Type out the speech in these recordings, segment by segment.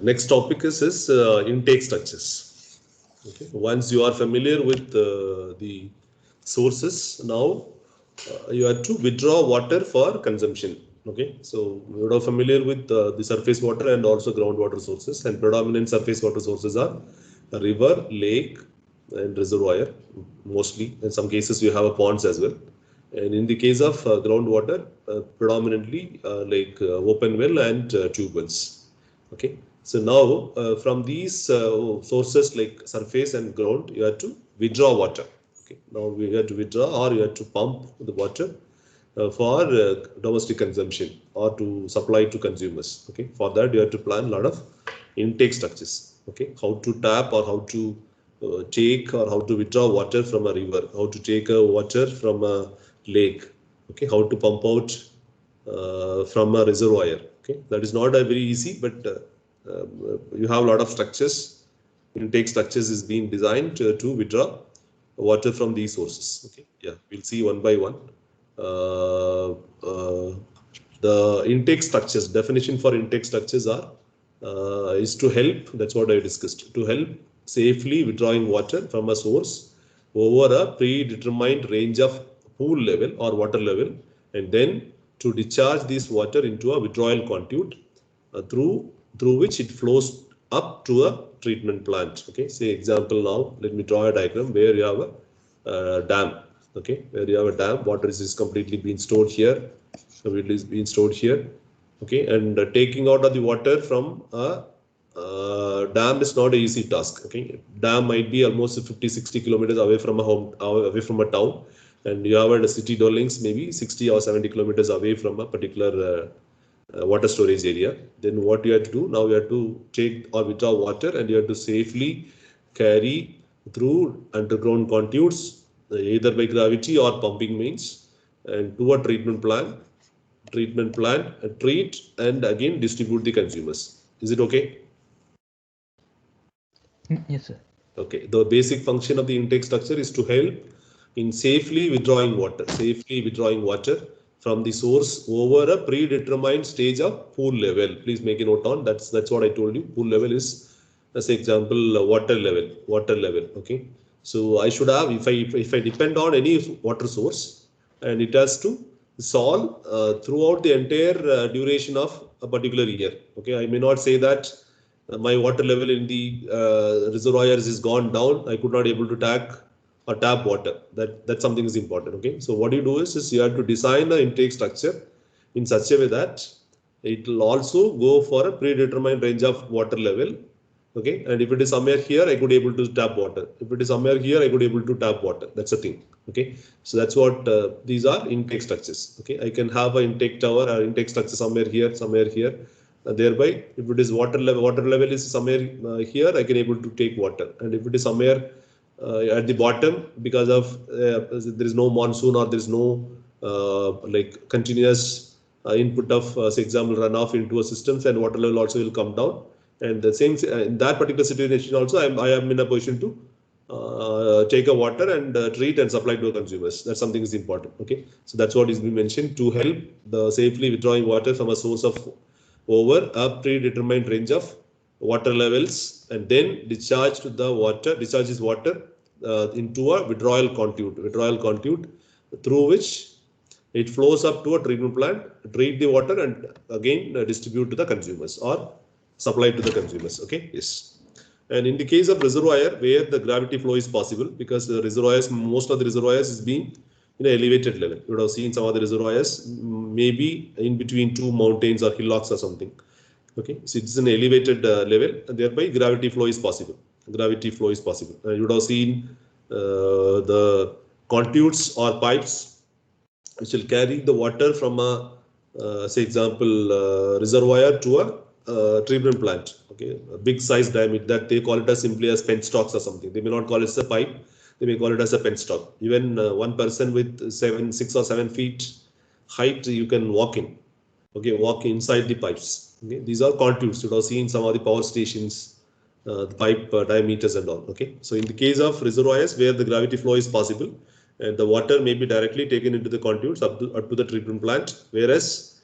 Next topic is intake structures. Okay. Once you are familiar with the sources, now you have to withdraw water for consumption. Okay, so you are familiar with the surface water and also groundwater sources, and predominant surface water sources are a river, lake, and reservoir mostly. In some cases, you have a ponds as well. And in the case of groundwater, predominantly like open well and tube wells. Okay, so now from these sources like surface and ground, you have to withdraw water. Okay, now we have to withdraw or you have to pump the water for domestic consumption or to supply to consumers. Okay, for that you have to plan a lot of intake structures. Okay, how to tap or how to take or how to withdraw water from a river, how to take water from a lake. Okay, how to pump out from a reservoir. Okay, that is not a very easy, but you have a lot of structures. Intake structures is being designed to withdraw water from these sources. Okay, yeah, we'll see one by one. Uh, uh, the intake structures, definition for intake structures are is to help, that's what I discussed, to help safely withdrawing water from a source over a predetermined range of pool level or water level, and then to discharge this water into a withdrawal conduit through which it flows up to a treatment plant. Okay, say example now, let me draw a diagram where you have a dam. Okay, where you have a dam, water is completely being stored here, so it is being stored here. Okay, and taking out of the water from a dam is not an easy task. Okay, dam might be almost 50-60 kilometers away from a home, away from a town, and you have a city dwellings maybe 60 or 70 kilometers away from a particular water storage area. Then what you have to do now, you have to take or withdraw water and you have to safely carry through underground conduits, either by gravity or pumping means, and to a treatment plant, treat and again distribute the consumers. Is it okay? Yes, sir. Okay, the basic function of the intake structure is to help in safely withdrawing water from the source over a predetermined stage of pool level. Please make a note on that's what I told you. Pool level is, as example, water level. Okay, so I should have, if I depend on any water source and it has to solve throughout the entire duration of a particular year. Okay, I may not say that my water level in the reservoirs is gone down. I could not able to tap water. That something is important. Okay, so what you do is you have to design the intake structure in such a way that it will also go for a predetermined range of water level. Okay, and if it is somewhere here, I could able to tap water. If it is somewhere here, I could able to tap water. That's the thing. Okay, so that's what these are intake structures. Okay, I can have an intake tower or intake structure somewhere here. Thereby, if it is water level is somewhere here, I can able to take water. And if it is somewhere at the bottom, because of there is no monsoon or there is no like continuous input of, say example, runoff into a systems, and water level also will come down. And the same in that particular situation also, I am in a position to take a water and treat and supply to the consumers. That's something is important. Okay, so that's what is being mentioned to help the safely withdrawing water from a source of over a predetermined range of water levels, and then discharge is water into a withdrawal conduit through which it flows up to a treatment plant, treat the water, and again distribute to the consumers or supply to the consumers. Okay, yes. And in the case of reservoir, where the gravity flow is possible, because the reservoirs, most of the reservoirs is being in an elevated level. You would have seen some of the reservoirs maybe in between two mountains or hillocks or something. Okay, so it's an elevated level, and thereby gravity flow is possible. You would have seen the conduits or pipes which will carry the water from a, say example, reservoir to a treatment plant. Okay, a big size diameter, that they call it as simply as penstocks or something. They may not call it as a pipe, they may call it as a penstock. Even one person with 6 or 7 feet height, you can walk in. Okay, walk inside the pipes. Okay, these are conduits. You have seen some of the power stations, the pipe diameters and all. Okay, so in the case of reservoirs where the gravity flow is possible, and the water may be directly taken into the conduits up to the treatment plant, whereas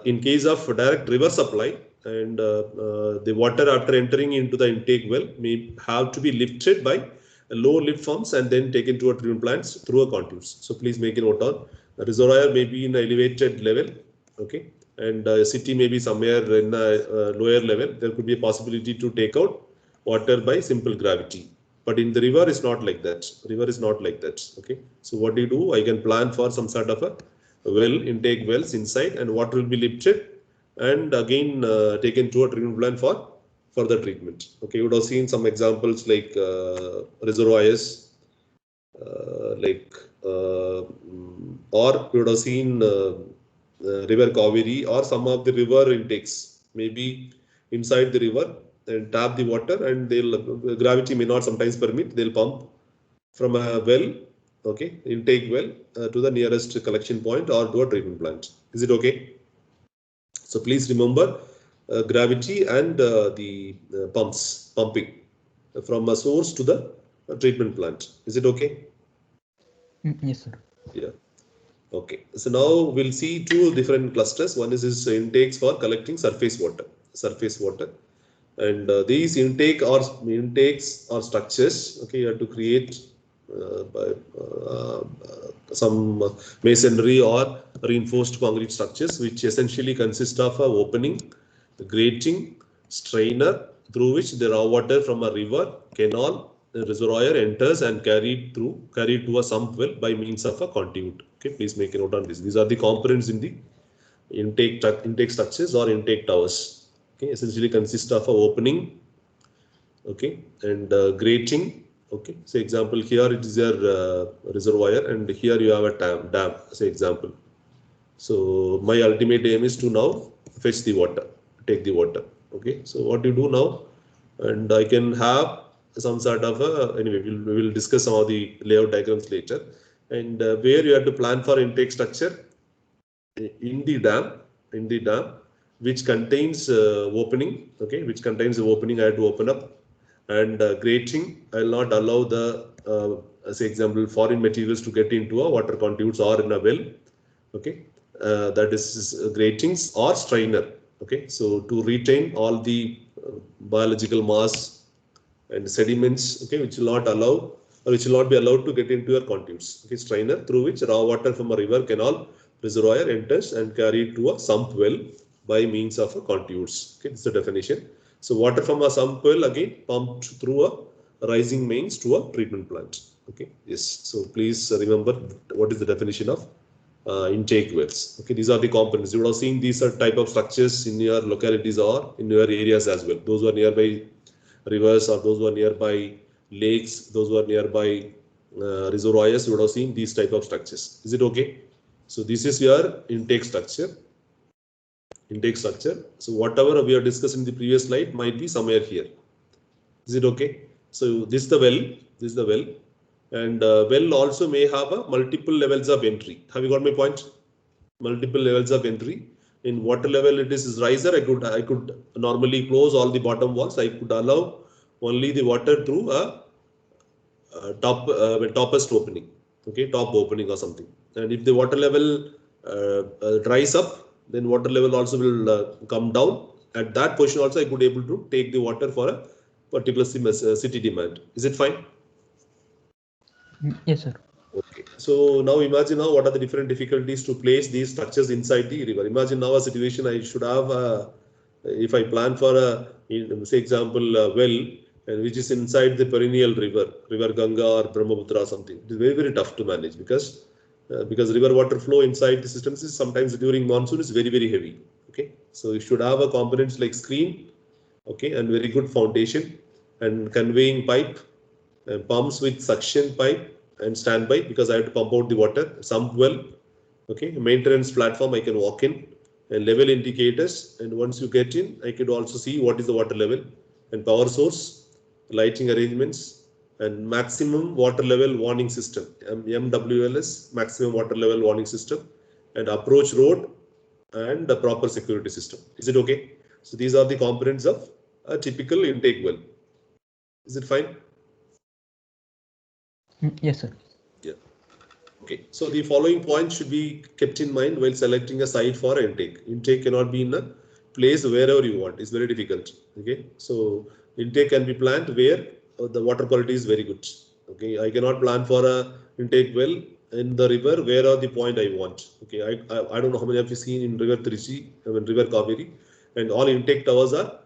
in case of direct river supply, and the water after entering into the intake well may have to be lifted by low lift pumps and then taken to a treatment plants through a contours. So please make a note on the reservoir may be in an elevated level, okay, and city may be somewhere in a lower level. There could be a possibility to take out water by simple gravity. But in the river, it's not like that. River is not like that. Okay. So what do? I can plan for some sort of a well, intake wells inside, and water will be lifted and again taken to a treatment plant for further treatment. Okay. You would have seen some examples like reservoirs, like or you would have seen river Kaveri or some of the river intakes, maybe inside the river and tap the water, and they'll gravity may not sometimes permit, they'll pump from a well, okay, intake well to the nearest collection point or to a treatment plant. Is it okay? So please remember gravity and the pumping from a source to the treatment plant. Is it okay? Yes, sir. Yeah. Okay. So now we'll see two different clusters. One is intakes for collecting surface water, and these intakes or structures. Okay, you have to create by some masonry or reinforced concrete structures, which essentially consist of a opening, grating, strainer through which the raw water from a river, canal, reservoir enters and carried to a sump well by means of a conduit. Okay, please make a note on this. These are the components in the intake structures or intake towers. Okay, essentially consist of a opening, okay, and grating. Okay, say example here it is your reservoir, and here you have a dam. Say example. So my ultimate aim is to now fetch the water, take the water. Okay, so what you do now, and I can have some sort of a, anyway, we will discuss some of the layout diagrams later, and where you have to plan for intake structure in the dam, which contains opening, okay, which contains the opening. I have to open up, and grating. I will not allow the say example foreign materials to get into a water conduits or in a well. Okay, that is gratings or strainer. Okay, so to retain all the biological mass and sediments, okay, which will not allow or which will not be allowed to get into your conduits. Okay, strainer through which raw water from a river, canal, reservoir enters and carried to a sump well by means of a conduits. Okay, this is the definition. So water from a sump well again pumped through a rising mains to a treatment plant. Okay, yes. So please remember what is the definition of intake wells. Okay, these are the components. You would have seen these are type of structures in your localities or in your areas as well. Those who are nearby rivers or those who are nearby lakes, those who are nearby reservoirs, you would have seen these type of structures. Is it okay? So this is your intake structure. So whatever we have discussed in the previous slide might be somewhere here. Is it okay? So this is the well. And well also may have a multiple levels of entry. Have you got my point? Multiple levels of entry. In water level it is riser. I could normally close all the bottom walls. I could allow only the water through a topest opening. Okay, top opening or something. And if the water level dries up, then water level also will come down. At that position also I could able to take the water for a particular city demand. Is it fine? Yes, sir. Okay. So now imagine now what are the different difficulties to place these structures inside the river. Imagine now a situation I should have, if I plan for a, say example, well, which is inside the perennial river Ganga or Brahmaputra or something. It is very, very tough to manage because river water flow inside the systems is sometimes during monsoon is very, very heavy. Okay. So you should have a components like screen, okay, and very good foundation and conveying pipe, pumps with suction pipe and standby because I have to pump out the water, sump well, okay, maintenance platform I can walk in, and level indicators, and once you get in, I could also see what is the water level, and power source, lighting arrangements, and maximum water level warning system, MWLS, maximum water level warning system, and approach road, and the proper security system. Is it okay? So these are the components of a typical intake well. Is it fine? Yes, sir. Yeah. Okay. So the following points should be kept in mind while selecting a site for intake. Intake cannot be in a place wherever you want. It's very difficult. Okay, so intake can be planned where the water quality is very good. Okay, I cannot plan for a intake well in the river where are the point I want. Okay, I don't know how many of you seen in River Trichy, I mean River Kaveri, and all intake towers are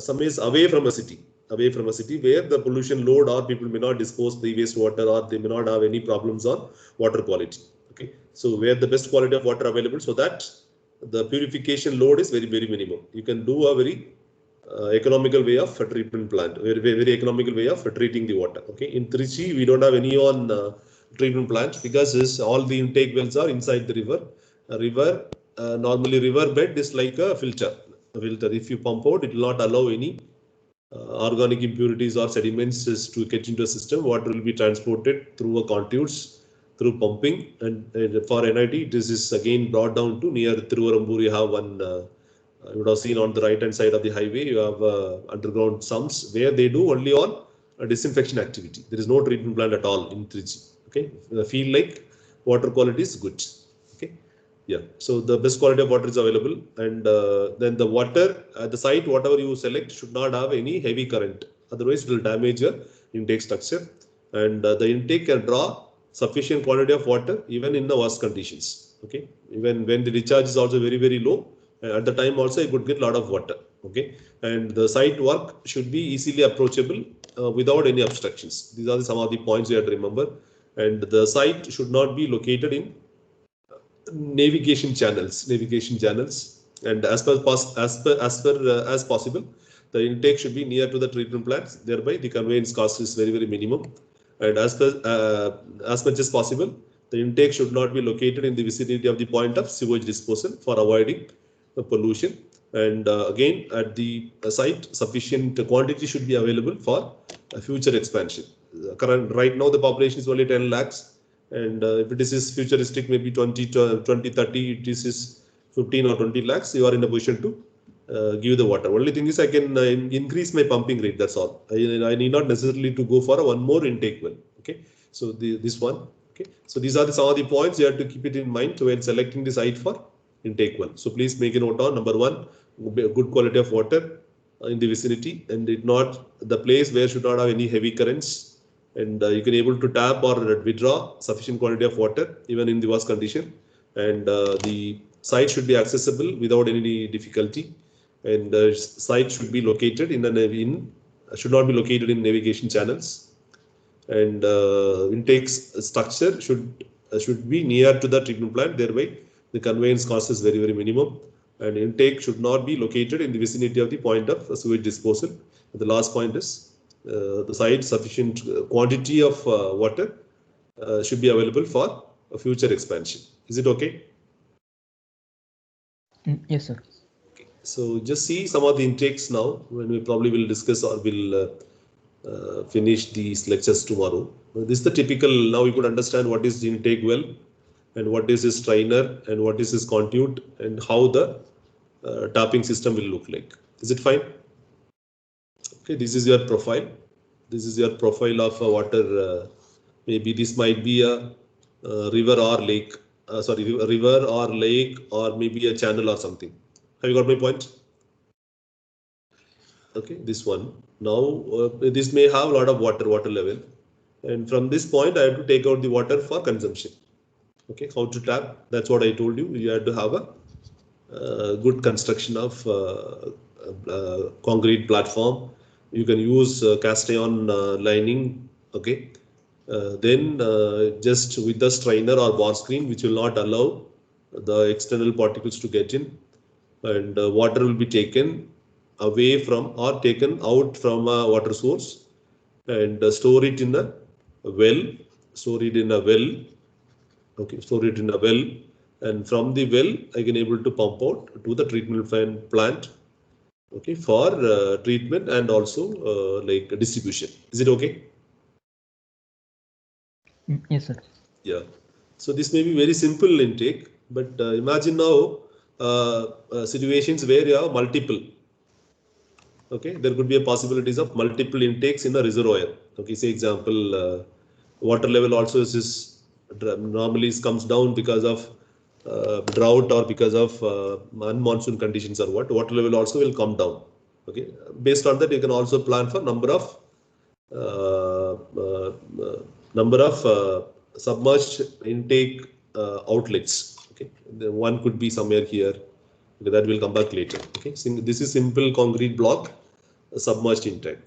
some is away from a city, where the pollution load or people may not dispose the wastewater or they may not have any problems on water quality. Okay, so where the best quality of water available, so that the purification load is very minimum. You can do a very economical way of treatment plant, very economical way of treating the water. Okay, in Trichy we don't have any on treatment plant because all the intake wells are inside the river. Normally river bed is like a filter. If you pump out, it will not allow any organic impurities or sediments to get into a system. Water will be transported through a conduits, through pumping, and for NIT this is again brought down to near Thiruvarambur. You have one. You would have seen on the right hand side of the highway, you have underground sumps where they do only on disinfection activity. There is no treatment plant at all in Trichy. Okay, I feel like water quality is good. Okay, yeah. So the best quality of water is available, and then the water at the site, whatever you select, should not have any heavy current. Otherwise, it will damage your intake structure, and the intake can draw sufficient quantity of water even in the worst conditions. Okay, even when the recharge is also very low. At the time also, I could get a lot of water. Okay, and the site work should be easily approachable without any obstructions. These are some of the points you have to remember. And the site should not be located in navigation channels. And as possible, the intake should be near to the treatment plants. Thereby, the conveyance cost is very minimum. And as much as possible, the intake should not be located in the vicinity of the point of sewage disposal for avoiding the pollution. And again, at the site, sufficient quantity should be available for future expansion. Right now, the population is only 10 lakhs. And if it is futuristic, maybe 2030, it is 15 or 20 lakhs, you are in a position to give the water. Only thing is I can increase my pumping rate, that's all. I need not necessarily to go for one more intake well. Okay, so this one. Okay, so these are some of the points you have to keep it in mind when selecting the site for intake well. So please make a note on number one, good quality of water in the vicinity, and it not the place where should not have any heavy currents, and you can able to tap or withdraw sufficient quantity of water even in the worst condition, and the site should be accessible without any difficulty, and the site should be located should not be located in navigation channels, and intake structure should be near to the treatment plant. Thereby, the conveyance cost is very minimum, and intake should not be located in the vicinity of the point of sewage disposal. And the last point is the site sufficient quantity of water should be available for a future expansion. Is it okay? Yes, sir. Okay. So just see some of the intakes now, when we probably will discuss or will finish these lectures tomorrow. This is the typical, now you could understand what is the intake well, and what is his strainer, and what is his conduit, and how the tapping system will look like. Is it fine? Okay, this is your profile. This is your profile of water. Maybe this might be a river or lake. River or lake, or maybe a channel or something. Have you got my point? Okay, this one. Now, this may have a lot of water level. And from this point, I have to take out the water for consumption. Okay, how to tap? That's what I told you. You have to have a good construction of concrete platform. You can use cast iron lining. Okay, then just with the strainer or bar screen, which will not allow the external particles to get in, and water will be taken away from or taken out from a water source, and store it in a well. Okay, store it in a well, and from the well I can able to pump out to the treatment plant. Okay, for treatment and also like distribution. Is it okay? Yes, sir. Yeah. So this may be very simple intake, but imagine now situations where you have multiple. Okay, there could be a possibilities of multiple intakes in a reservoir. Okay, say example, water level also is normally comes down because of drought or because of non-monsoon conditions or what, water level also will come down. Okay, based on that, you can also plan for number of submerged intake outlets. Okay, the one could be somewhere here. Okay, that will come back later. Okay, so this is simple concrete block submerged intake.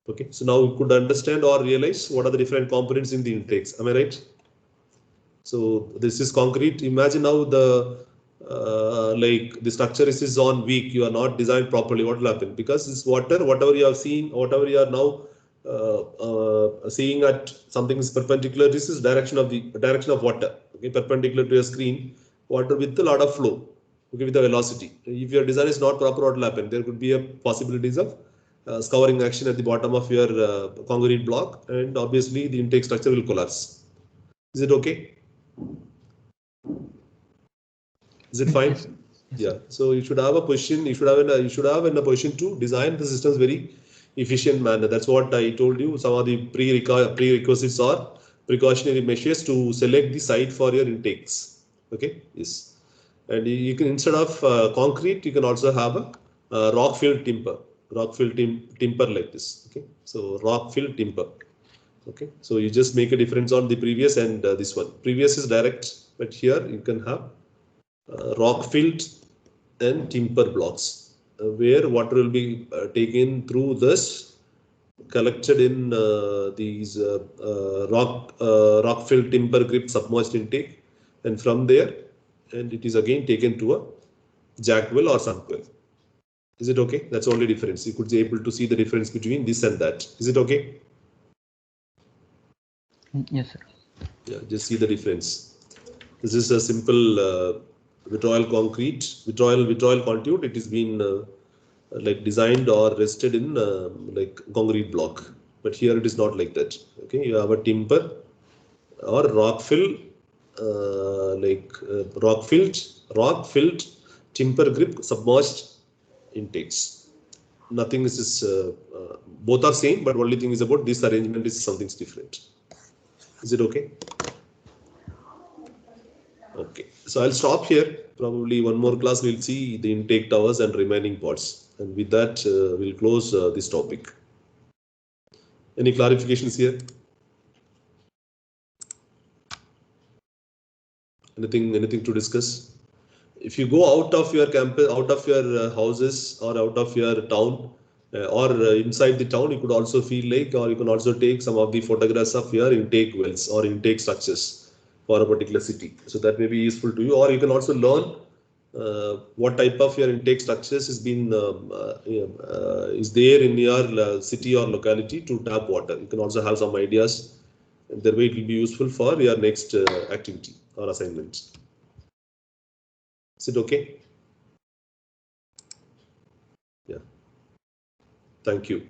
Okay, so now we could understand or realize what are the different components in the intakes. Am I right? So this is concrete. Imagine now like the structure is on weak. You are not designed properly. What will happen? Because this water, whatever you have seen, whatever you are now seeing at something is perpendicular. This is direction of water. Okay, perpendicular to your screen. Water with a lot of flow. Okay, with the velocity. If your design is not proper, what will happen? There could be a possibilities of scouring action at the bottom of your concrete block, and obviously the intake structure will collapse. Is it okay? Is it fine? Yes, sir. Yes, Yeah. sir. So you should have a position. You should have in a position to design the systems very efficient manner. That's what I told you. Some of the prerequisites are precautionary measures to select the site for your intakes. Okay. Yes. And you can, instead of concrete, you can also have a rock filled timber. Timber like this. Okay. So rock filled timber. Okay. So you just make a difference on the previous and this one. Previous is direct, but here you can have rock filled and timber blocks, where water will be taken through this, collected in these rock filled timber grip submerged intake, and from there, and it is again taken to a jack well or sunk well. Is it okay? That's the only difference. You could be able to see the difference between this and that. Is it okay? Yes, sir. Yeah, just see the difference. This is a simple withdrawal conduit. It has been like designed or rested in like concrete block, but here it is not like that. Okay, you have a timber or rock rock filled timber grip submerged intakes. Nothing is both are same, but only thing is about this arrangement is something's different. Is it okay? Okay, so I'll stop here. Probably one more class we'll see the intake towers and remaining parts, and with that we'll close this topic. Any clarifications here? Anything to discuss? If you go out of your campus, out of your houses, or out of your town, or inside the town, you could also feel like, or you can also take some of the photographs of your intake wells or intake structures for a particular city. So that may be useful to you, or you can also learn what type of your intake structures is there in your city or locality to tap water. You can also have some ideas, and that way it will be useful for your next activity or assignment. Is it okay? Yeah. Thank you.